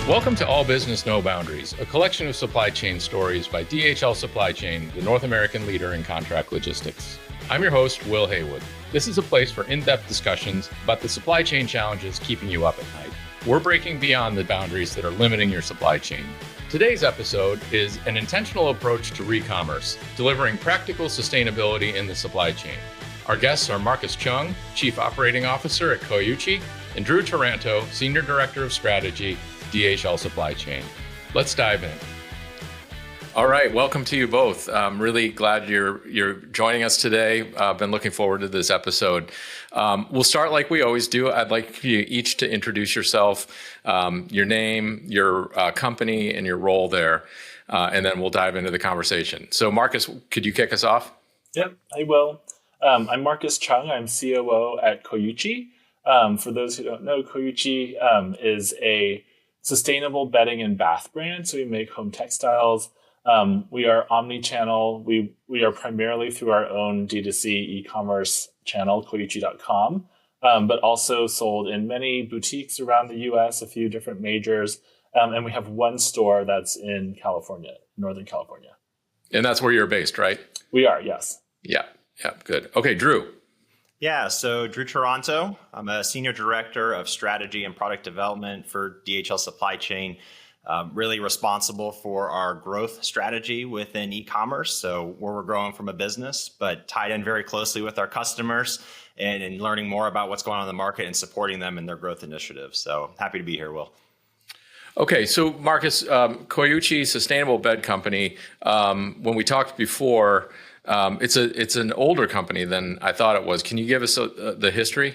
Welcome to All Business No Boundaries, a collection of supply chain stories by DHL Supply Chain, the North American leader in contract logistics. I'm your host, Will Haywood. This is a place for in-depth discussions about the supply chain challenges keeping you up at night. We're breaking beyond the boundaries that are limiting your supply chain. Today's episode is an intentional approach to Recommerce, delivering practical sustainability in the supply chain. Our guests are Marcus Chung, Chief Operating Officer at Coyuchi, and Drew Taranto, Senior Director of Strategy, DHL Supply Chain. Let's dive in. All right, welcome to you both. I'm really glad you're joining us today. I've been looking forward to this episode. We'll start like we always do. I'd like you each to introduce yourself, your name, your company, and your role there, and then we'll dive into the conversation. So Marcus, could you kick us off? Yep, I will. I'm Marcus Chung. I'm COO at Coyuchi. For those who don't know, Coyuchi is a sustainable bedding and bath brand. So we make home textiles. We are omni-channel. We are primarily through our own D2C e-commerce channel, Coyuchi.com, but also sold in many boutiques around the US, a few different majors. And we have one store that's in California, Northern California. And that's where you're based, right? We are, yes. Yeah, good. Okay, Drew. Yeah, so Drew Taranto. I'm a Senior Director of Strategy and Product Development for DHL Supply Chain, really responsible for our growth strategy within e-commerce, so where we're growing from a business, but tied in very closely with our customers and learning more about what's going on in the market and supporting them in their growth initiatives. So happy to be here, Will. Okay, so Marcus, Coyuchi Sustainable Bed Company, when we talked before, it's an older company than I thought it was. Can you give us the history?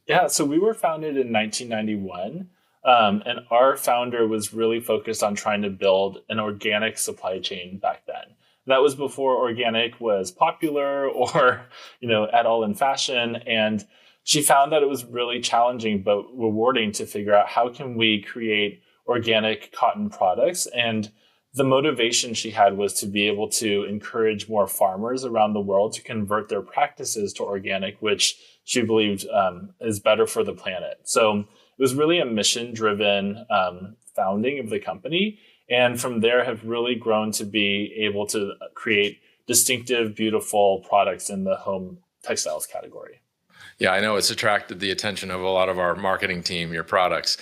Yeah, so we were founded in 1991, and our founder was really focused on trying to build an organic supply chain back then. That was before organic was popular or, at all in fashion. And she found that it was really challenging but rewarding to figure out how can we create organic cotton products. And the motivation she had was to be able to encourage more farmers around the world to convert their practices to organic, which she believed is better for the planet. So it was really a mission-driven founding of the company. And from there have really grown to be able to create distinctive, beautiful products in the home textiles category. Yeah, I know it's attracted the attention of a lot of our marketing team, your products.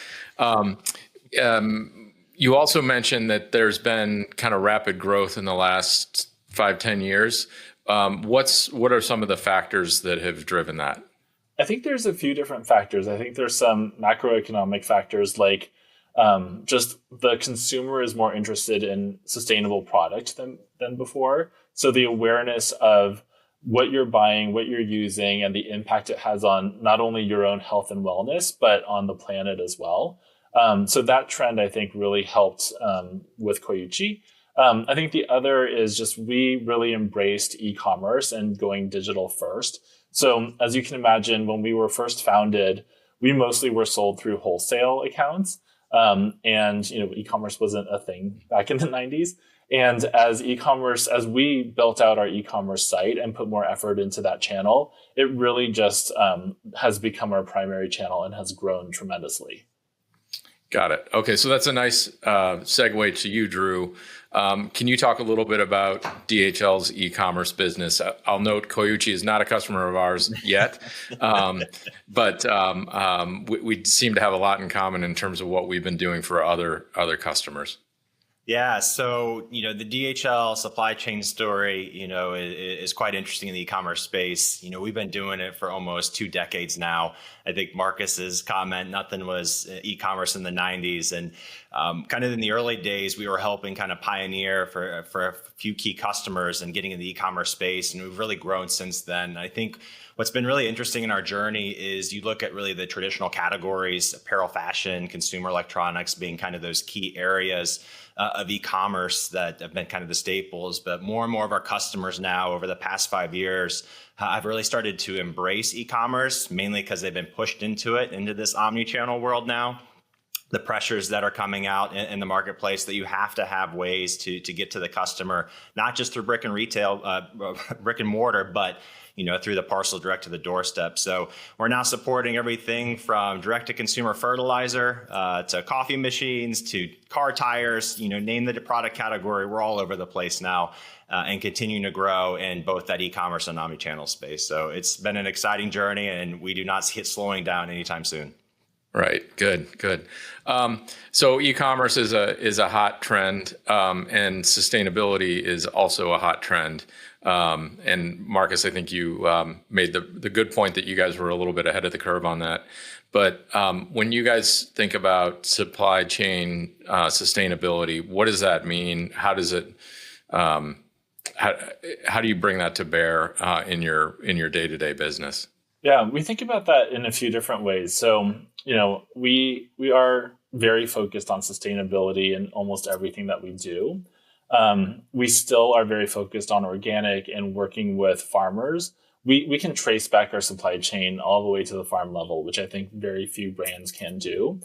You also mentioned that there's been kind of rapid growth in the last 5-10 years. What are some of the factors that have driven that? I think there's a few different factors. I think there's some macroeconomic factors like just the consumer is more interested in sustainable product than before. So the awareness of what you're buying, what you're using, and the impact it has on not only your own health and wellness, but on the planet as well. So that trend, I think, really helped with Coyuchi. I think the other is just we really embraced e-commerce and going digital first. So as you can imagine, when we were first founded, we mostly were sold through wholesale accounts. And e-commerce wasn't a thing back in the 90s. And as we built out our e-commerce site and put more effort into that channel, it really just has become our primary channel and has grown tremendously. Got it. Okay, so that's a nice segue to you, Drew. Can you talk a little bit about DHL's e-commerce business? I'll note Coyuchi is not a customer of ours yet, but we seem to have a lot in common in terms of what we've been doing for other customers. Yeah, so the DHL supply chain story, is quite interesting in the e-commerce space. We've been doing it for almost 2 decades now. I think Marcus's comment, nothing was e-commerce in the 90s, and kind of in the early days, we were helping kind of pioneer for a few key customers and getting in the e-commerce space, and we've really grown since then. I think what's been really interesting in our journey is you look at really the traditional categories, apparel, fashion, consumer electronics being kind of those key areas of e-commerce that have been kind of the staples. But more and more of our customers now over the past 5 years have really started to embrace e-commerce, mainly because they've been pushed into this omni-channel world now. the pressures that are coming out in the marketplace, that you have to have ways to get to the customer, not just through brick and mortar, but through the parcel direct to the doorstep. So we're now supporting everything from direct to consumer fertilizer to coffee machines to car tires. Name the product category. We're all over the place now, and continuing to grow in both that e-commerce and omnichannel space. So it's been an exciting journey, and we do not see it slowing down anytime soon. Right. Good. So e-commerce is a hot trend, and sustainability is also a hot trend. And Marcus, I think you made the good point that you guys were a little bit ahead of the curve on that. But when you guys think about supply chain sustainability, what does that mean? How does it? How do you bring that to bear in your day-to-day business? Yeah, we think about that in a few different ways. So, we are very focused on sustainability in almost everything that we do. We still are very focused on organic and working with farmers. We can trace back our supply chain all the way to the farm level, which I think very few brands can do.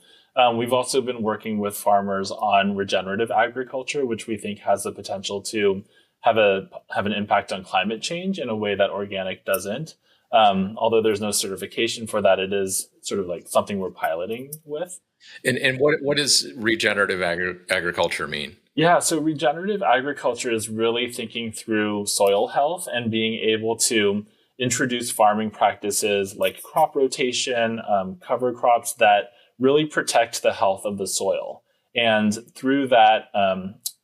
We've also been working with farmers on regenerative agriculture, which we think has the potential to have an impact on climate change in a way that organic doesn't. Although there's no certification for that, it is sort of like something we're piloting with. And what does regenerative agriculture mean? Yeah, so regenerative agriculture is really thinking through soil health and being able to introduce farming practices like crop rotation, cover crops that really protect the health of the soil. And through that,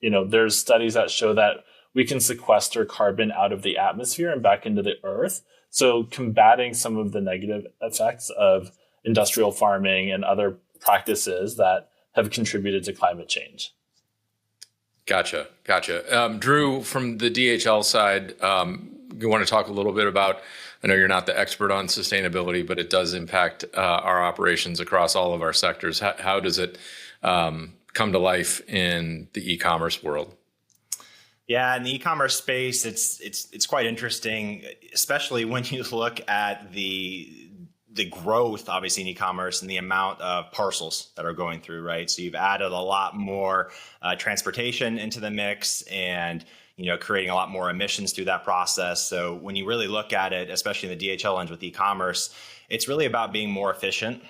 there's studies that show that we can sequester carbon out of the atmosphere and back into the earth. So combating some of the negative effects of industrial farming and other practices that have contributed to climate change. Gotcha. Drew, from the DHL side, you want to talk a little bit about, I know you're not the expert on sustainability, but it does impact our operations across all of our sectors. How does it come to life in the e-commerce world? Yeah, in the e-commerce space, it's quite interesting, especially when you look at the growth, obviously, in e-commerce and the amount of parcels that are going through, right? So you've added a lot more transportation into the mix, and creating a lot more emissions through that process. So when you really look at it, especially in the DHL lens with e-commerce, it's really about being more efficient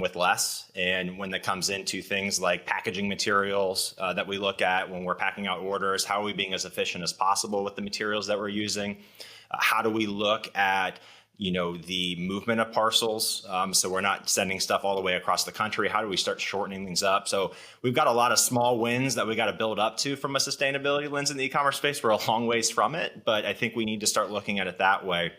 with less. And when that comes into things like packaging materials that we look at when we're packing out orders, how are we being as efficient as possible with the materials that we're using? How do we look at the movement of parcels, so we're not sending stuff all the way across the country? How do we start shortening things up? So we've got a lot of small wins that we got to build up to from a sustainability lens in the e-commerce space. We're a long ways from it, but I think we need to start looking at it that way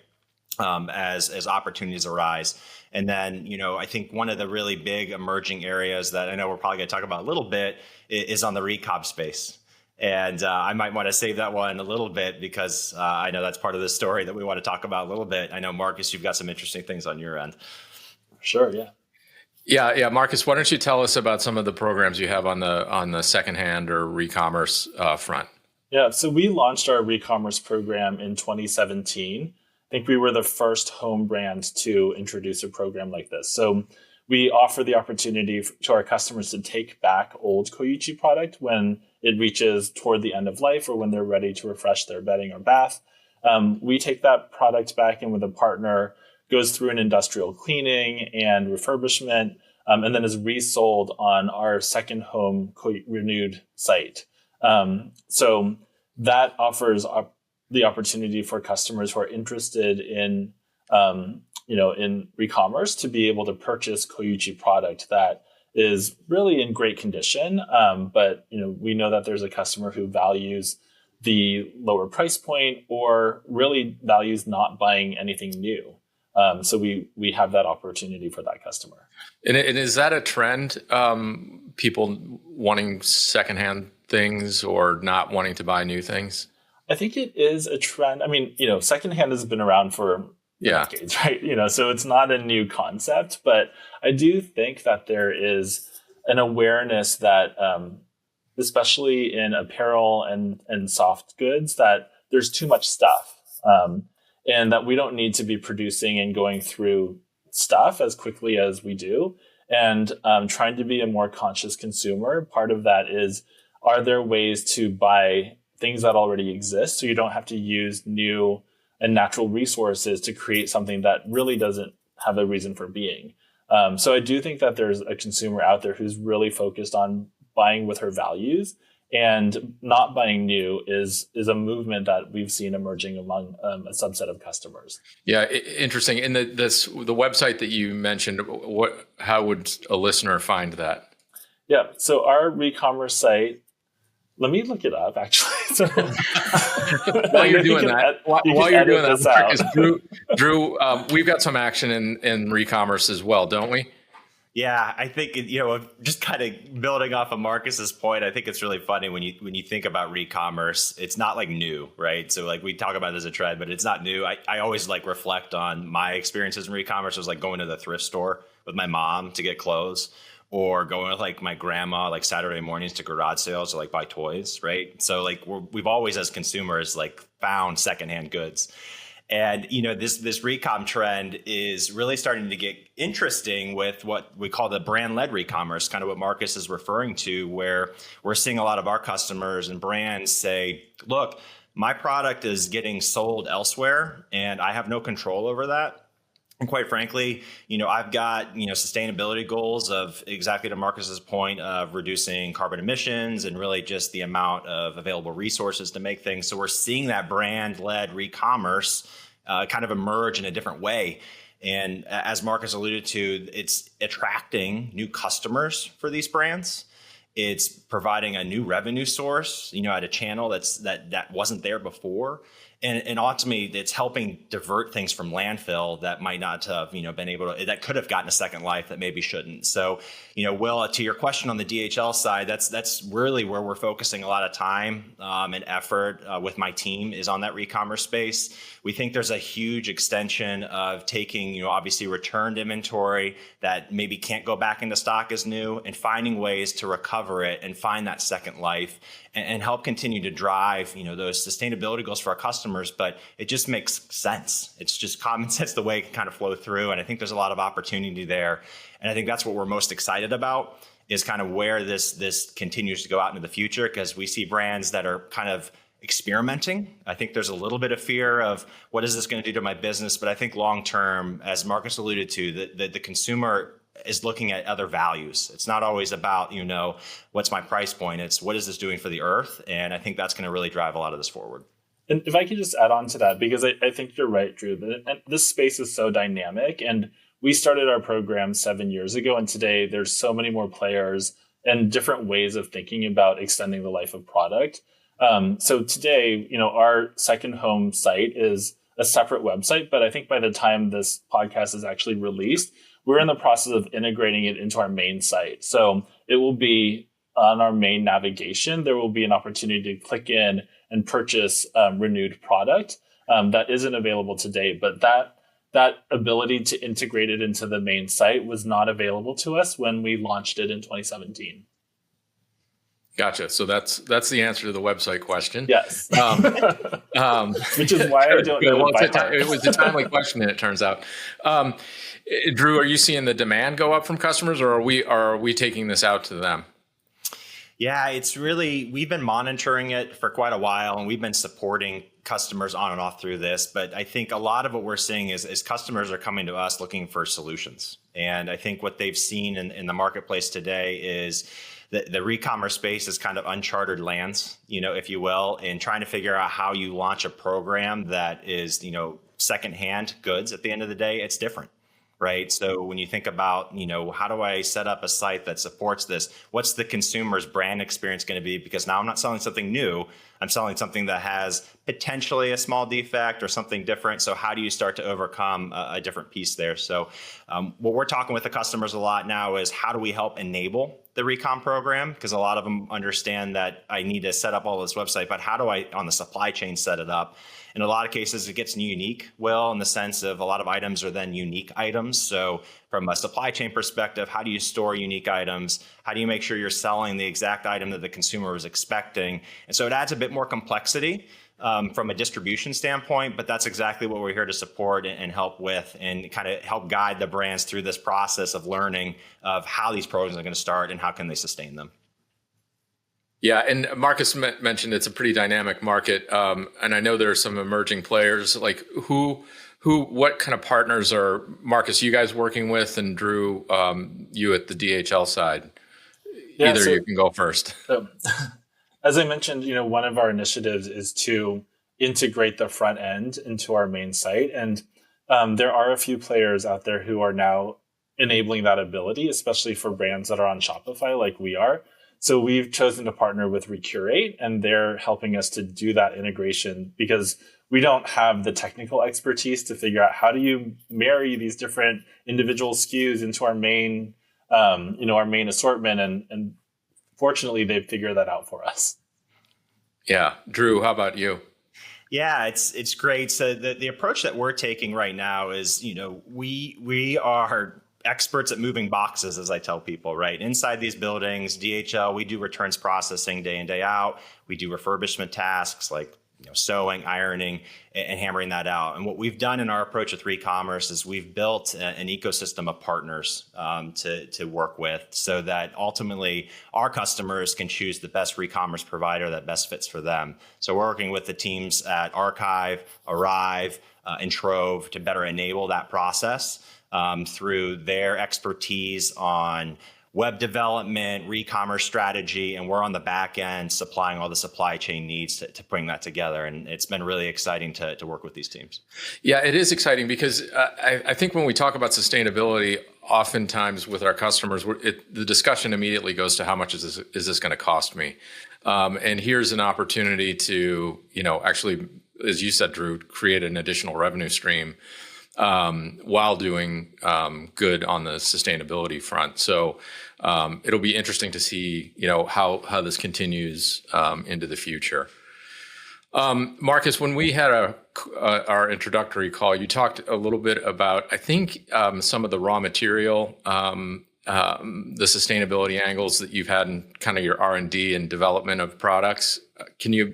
as opportunities arise. And then, I think one of the really big emerging areas that I know we're probably going to talk about a little bit is on the recom space. And I might want to save that one a little bit because I know that's part of the story that we want to talk about a little bit. I know, Marcus, you've got some interesting things on your end. Sure, yeah. Yeah, Marcus, why don't you tell us about some of the programs you have on the secondhand or Recommerce front? Yeah, so we launched our Recommerce program in 2017. I think we were the first home brand to introduce a program like this. So we offer the opportunity to our customers to take back old Coyuchi product when it reaches toward the end of life or when they're ready to refresh their bedding or bath. We take that product back and with a partner, goes through an industrial cleaning and refurbishment, and then is resold on our second home renewed site. So that offers the opportunity for customers who are interested in Recommerce to be able to purchase Coyuchi product that is really in great condition. But we know that there's a customer who values the lower price point or really values not buying anything new. So we have that opportunity for that customer. And is that a trend? People wanting secondhand things or not wanting to buy new things? I think it is a trend. I mean, secondhand has been around for decades, right? So it's not a new concept, but I do think that there is an awareness that, especially in apparel and soft goods, that there's too much stuff, and that we don't need to be producing and going through stuff as quickly as we do. and trying to be a more conscious consumer. Part of that is, are there ways to buy things that already exist so you don't have to use new and natural resources to create something that really doesn't have a reason for being? So I do think that there's a consumer out there who's really focused on buying with her values, and not buying new is a movement that we've seen emerging among a subset of customers. Yeah, interesting. And the website that you mentioned, how would a listener find that? Yeah, so our Recommerce site. Let me look it up, actually. So, while you're doing that, Marcus, Drew, we've got some action in Recommerce as well, don't we? Yeah, I think, just kind of building off of Marcus's point, I think it's really funny when you think about Recommerce. It's not like new, right? So like we talk about it as a trend, but it's not new. I always like reflect on my experiences in Recommerce. It was like going to the thrift store with my mom to get clothes, or going with like my grandma, like Saturday mornings to garage sales to like buy toys, right? So like we've always as consumers like found secondhand goods. And, this recom trend is really starting to get interesting with what we call the brand-led recommerce, kind of what Marcus is referring to, where we're seeing a lot of our customers and brands say, look, my product is getting sold elsewhere and I have no control over that. And quite frankly, I've got, sustainability goals of, exactly to Marcus's point, of reducing carbon emissions and really just the amount of available resources to make things. So we're seeing that brand-led recommerce kind of emerge in a different way. And as Marcus alluded to, it's attracting new customers for these brands. It's providing a new revenue source, at a channel that wasn't there before. And ultimately, it's helping divert things from landfill that might not have, been able to, that could have gotten a second life that maybe shouldn't. So, Will, to your question on the DHL side, that's really where we're focusing a lot of time and effort with my team, is on that recommerce space. We think there's a huge extension of taking, obviously returned inventory that maybe can't go back into stock as new, and finding ways to recover it and find that second life and help continue to drive, those sustainability goals for our customers. But it just makes sense. It's just common sense, the way it can kind of flow through. And I think there's a lot of opportunity there. And I think that's what we're most excited about, is kind of where this continues to go out into the future, because we see brands that are kind of experimenting. I think there's a little bit of fear of, what is this going to do to my business? But I think long term, as Marcus alluded to, the consumer is looking at other values. It's not always about, what's my price point? It's, what is this doing for the earth? And I think that's going to really drive a lot of this forward. And if I could just add on to that, because I think you're right, Drew, this space is so dynamic. And we started our program 7 years ago, and today there's so many more players and different ways of thinking about extending the life of product. So today, our second home site is a separate website, but I think by the time this podcast is actually released, we're in the process of integrating it into our main site. So it will be on our main navigation. There will be an opportunity to click in and purchase renewed product that isn't available today. But that ability to integrate it into the main site was not available to us when we launched it in 2017. Gotcha. So that's the answer to the website question. Yes. Which is why I don't know. Well, it was a timely question, and it turns out. Drew, are you seeing the demand go up from customers, or are we taking this out to them? Yeah, it's really, we've been monitoring it for quite a while, and we've been supporting customers on and off through this. But I think a lot of what we're seeing is customers are coming to us looking for solutions. And I think what they've seen in the marketplace today is that the recommerce space is kind of uncharted lands, if you will, in trying to figure out how you launch a program that is, secondhand goods. At the end of the day, it's different. Right. So when you think about, how do I set up a site that supports this? What's the consumer's brand experience going to be? Because now I'm not selling something new. I'm selling something that has potentially a small defect or something different. So how do you start to overcome a different piece there? So what we're talking with the customers a lot now is, how do we help enable the recom program? Because a lot of them understand that I need to set up all this website, but how do I, on the supply chain, set it up? In a lot of cases, it gets unique, in the sense of a lot of items are then unique items. So from a supply chain perspective, how do you store unique items? How do you make sure you're selling the exact item that the consumer was expecting? And so it adds a bit more complexity. from a distribution standpoint, but that's exactly what we're here to support and help with, and kind of help guide the brands through this process of learning of how these programs are going to start and how can they sustain them. Yeah, and Marcus mentioned it's a pretty dynamic market, and I know there are some emerging players. Like what kind of partners are, Marcus, you guys working with, and Drew, you at the DHL side? Yeah, Either you can go first. As I mentioned, one of our initiatives is to integrate the front end into our main site, and there are a few players out there who are now enabling that ability, especially for brands that are on Shopify like we are. So we've chosen to partner with Recurate, and they're helping us to do that integration because we don't have the technical expertise to figure out how do you marry these different individual SKUs into our main, our main assortment. And fortunately, they've figured that out for us. Yeah. Drew, how about you? Yeah, it's great. So the approach that we're taking right now is, we are experts at moving boxes, as I tell people, right? Inside these buildings, DHL, we do returns processing day in, day out. We do refurbishment tasks like sewing, ironing, and hammering that out. And what we've done in our approach with Recommerce is we've built an ecosystem of partners to work with, so that ultimately our customers can choose the best Recommerce provider that best fits for them. So we're working with the teams at Archive, Arrive, and Trove to better enable that process through their expertise on web development, Recommerce strategy, and we're on the back end supplying all the supply chain needs to bring that together. And it's been really exciting to work with these teams. Yeah, it is exciting because I think when we talk about sustainability, oftentimes with our customers, the discussion immediately goes to how much is this going to cost me? And here's an opportunity to, actually, as you said, Drew, create an additional revenue stream while doing good on the sustainability front. So it'll be interesting to see, how this continues into the future. Marcus, when we had our introductory call, you talked a little bit about, I think, some of the raw material, the sustainability angles that you've had in kind of your R&D and development of products. Can you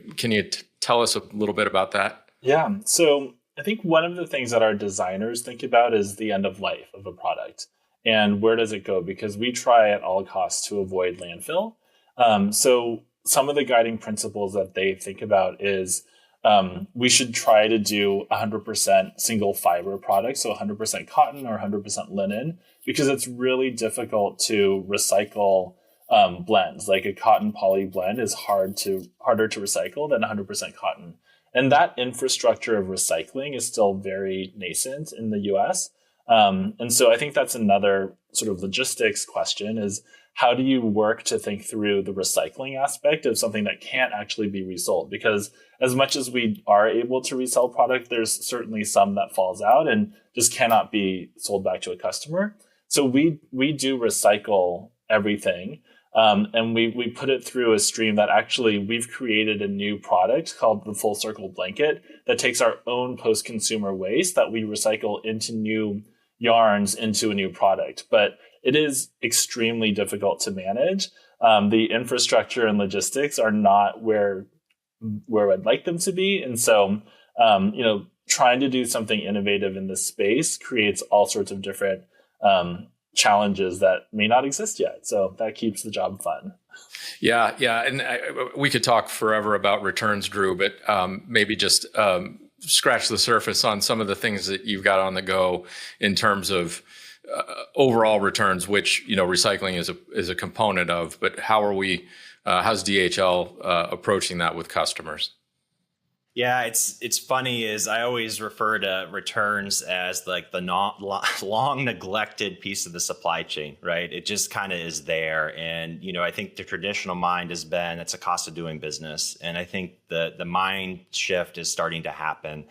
tell us a little bit about that? Yeah. So I think one of the things that our designers think about is the end of life of a product and where does it go? Because we try at all costs to avoid landfill. So some of the guiding principles that they think about is we should try to do 100% single fiber products, so 100% cotton or 100% linen, because it's really difficult to recycle blends. Like a cotton poly blend is harder to recycle than 100% cotton. And that infrastructure of recycling is still very nascent in the US. And so I think that's another sort of logistics question is how do you work to think through the recycling aspect of something that can't actually be resold? Because as much as we are able to resell product, there's certainly some that falls out and just cannot be sold back to a customer. So we do recycle everything. And we put it through a stream that actually we've created a new product called the Full Circle Blanket that takes our own post-consumer waste that we recycle into new yarns into a new product. But it is extremely difficult to manage. The infrastructure and logistics are not where I'd like them to be. And so, trying to do something innovative in this space creates all sorts of different challenges that may not exist yet. So that keeps the job fun. Yeah. And we could talk forever about returns, Drew, but maybe just scratch the surface on some of the things that you've got on the go in terms of overall returns, which, recycling is a component of, but how's DHL approaching that with customers? Yeah, it's funny is I always refer to returns as like the long neglected piece of the supply chain, right? It just kind of is there. And, I think the traditional mind has been it's a cost of doing business. And I think the mind shift is starting to happen.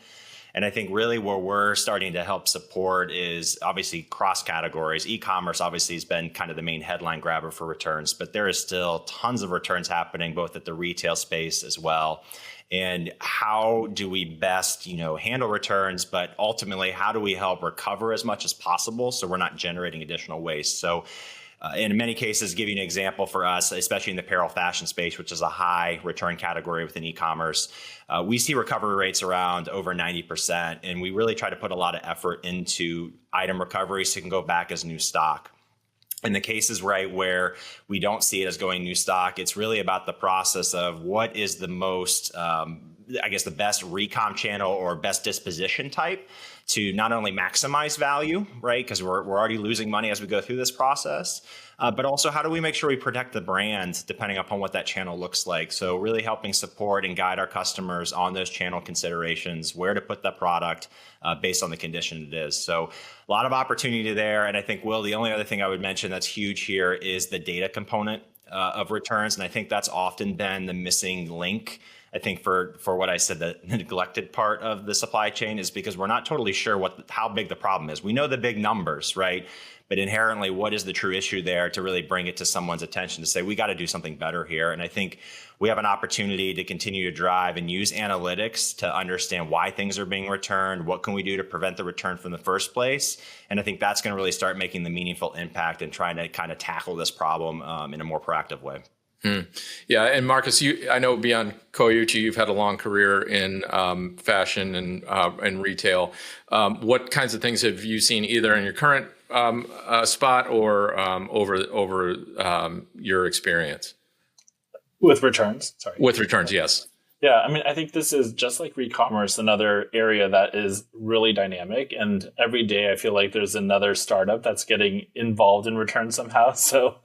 And I think really where we're starting to help support is obviously cross categories. E-commerce obviously has been kind of the main headline grabber for returns, but there is still tons of returns happening both at the retail space as well. And how do we best, handle returns, but ultimately, how do we help recover as much as possible so we're not generating additional waste? So In many cases, give you an example for us, especially in the apparel fashion space, which is a high return category within e-commerce, we see recovery rates around over 90%. And we really try to put a lot of effort into item recovery so it can go back as new stock. In the cases, right, where we don't see it as going new stock, it's really about the process of what is the most, the best recom channel or best disposition type to not only maximize value, right, because we're already losing money as we go through this process, but also how do we make sure we protect the brand depending upon what that channel looks like. So really helping support and guide our customers on those channel considerations, where to put that product based on the condition it is. So a lot of opportunity there. And I think, Will, the only other thing I would mention that's huge here is the data component of returns. And I think that's often been the missing link. I think for what I said, the neglected part of the supply chain is because we're not totally sure how big the problem is. We know the big numbers, right? But inherently, what is the true issue there to really bring it to someone's attention to say, we got to do something better here. And I think we have an opportunity to continue to drive and use analytics to understand why things are being returned. What can we do to prevent the return from the first place? And I think that's going to really start making the meaningful impact and trying to kind of tackle this problem in a more proactive way. Yeah, and Marcus, I know beyond Coyuchi, you've had a long career in fashion and retail. What kinds of things have you seen either in your current spot or over your experience? With returns, sorry. With returns, yes. Yeah, I mean, I think this is just like Recommerce, another area that is really dynamic. And every day I feel like there's another startup that's getting involved in returns somehow. So,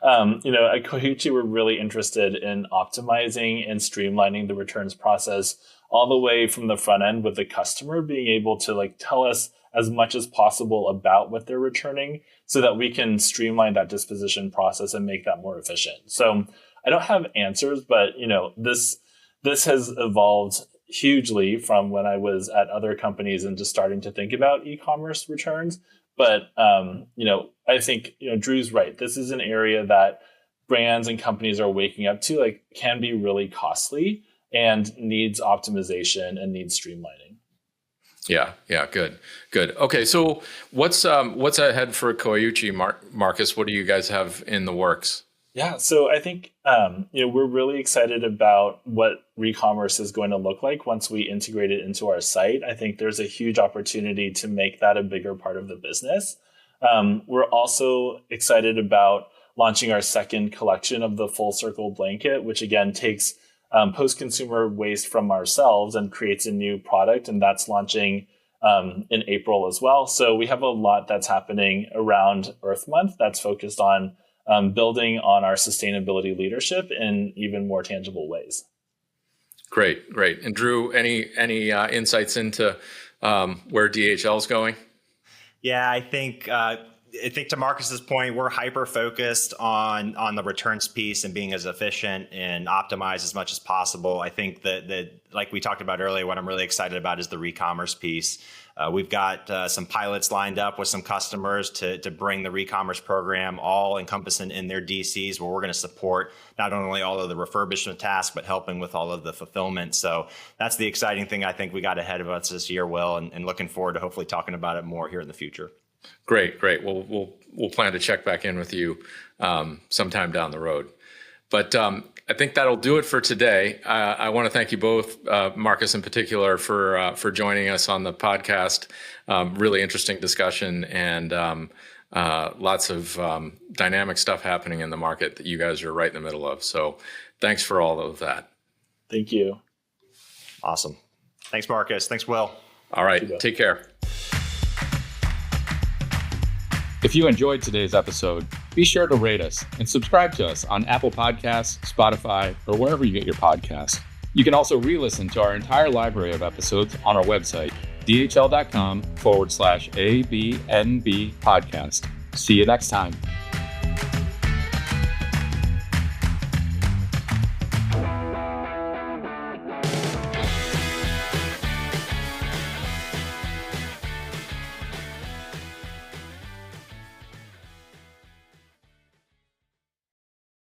at Coyuchi, we're really interested in optimizing and streamlining the returns process all the way from the front end with the customer being able to tell us as much as possible about what they're returning so that we can streamline that disposition process and make that more efficient. So I don't have answers, but, this has evolved hugely from when I was at other companies and just starting to think about e-commerce returns. But, I think, Drew's right. This is an area that brands and companies are waking up to, can be really costly and needs optimization and needs streamlining. Yeah, good. Okay, so what's ahead for Coyuchi, Marcus? What do you guys have in the works? Yeah, so I think we're really excited about what Recommerce is going to look like once we integrate it into our site. I think there's a huge opportunity to make that a bigger part of the business. We're also excited about launching our second collection of the Full Circle blanket, which again takes post-consumer waste from ourselves and creates a new product, and that's launching in April as well. So we have a lot that's happening around Earth Month that's focused on building on our sustainability leadership in even more tangible ways. Great. And Drew, any insights into where DHL is going? Yeah, I think to Marcus's point, we're hyper focused on the returns piece and being as efficient and optimized as much as possible. I think that like we talked about earlier, what I'm really excited about is the Recommerce piece. We've got some pilots lined up with some customers to bring the Recommerce program all encompassing in their DCs, where we're going to support not only all of the refurbishment tasks, but helping with all of the fulfillment. So that's the exciting thing I think we got ahead of us this year, Will, and looking forward to hopefully talking about it more here in the future. Great. We'll plan to check back in with you sometime down the road. But I think that'll do it for today. I want to thank you both, Marcus in particular, for joining us on the podcast. Really interesting discussion and lots of dynamic stuff happening in the market that you guys are right in the middle of. So thanks for all of that. Thank you. Awesome. Thanks, Marcus. Thanks, Will. All right. Take care. If you enjoyed today's episode, be sure to rate us and subscribe to us on Apple Podcasts, Spotify, or wherever you get your podcasts. You can also re-listen to our entire library of episodes on our website, dhl.com/ABNB podcast. See you next time.